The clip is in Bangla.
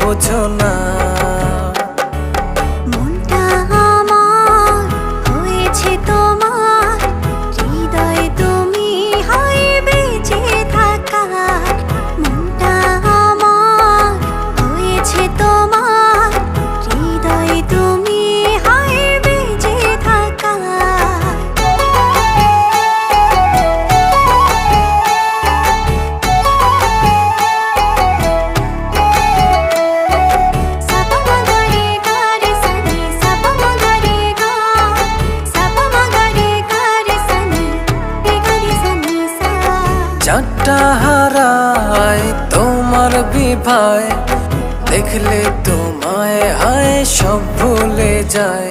বোঝো না। মনটা আমার হয়েছে তোমার, হৃদয়ে তুমি হয় বেঁচে থাকার। মনটা আমার হয়েছে তোমার, হৃদয়ে তুমি হয় বেঁচে থাকার। চারটা হারায় তোমার বিভায়, দেখলে তোমায় হায় সব ভুলে যায়।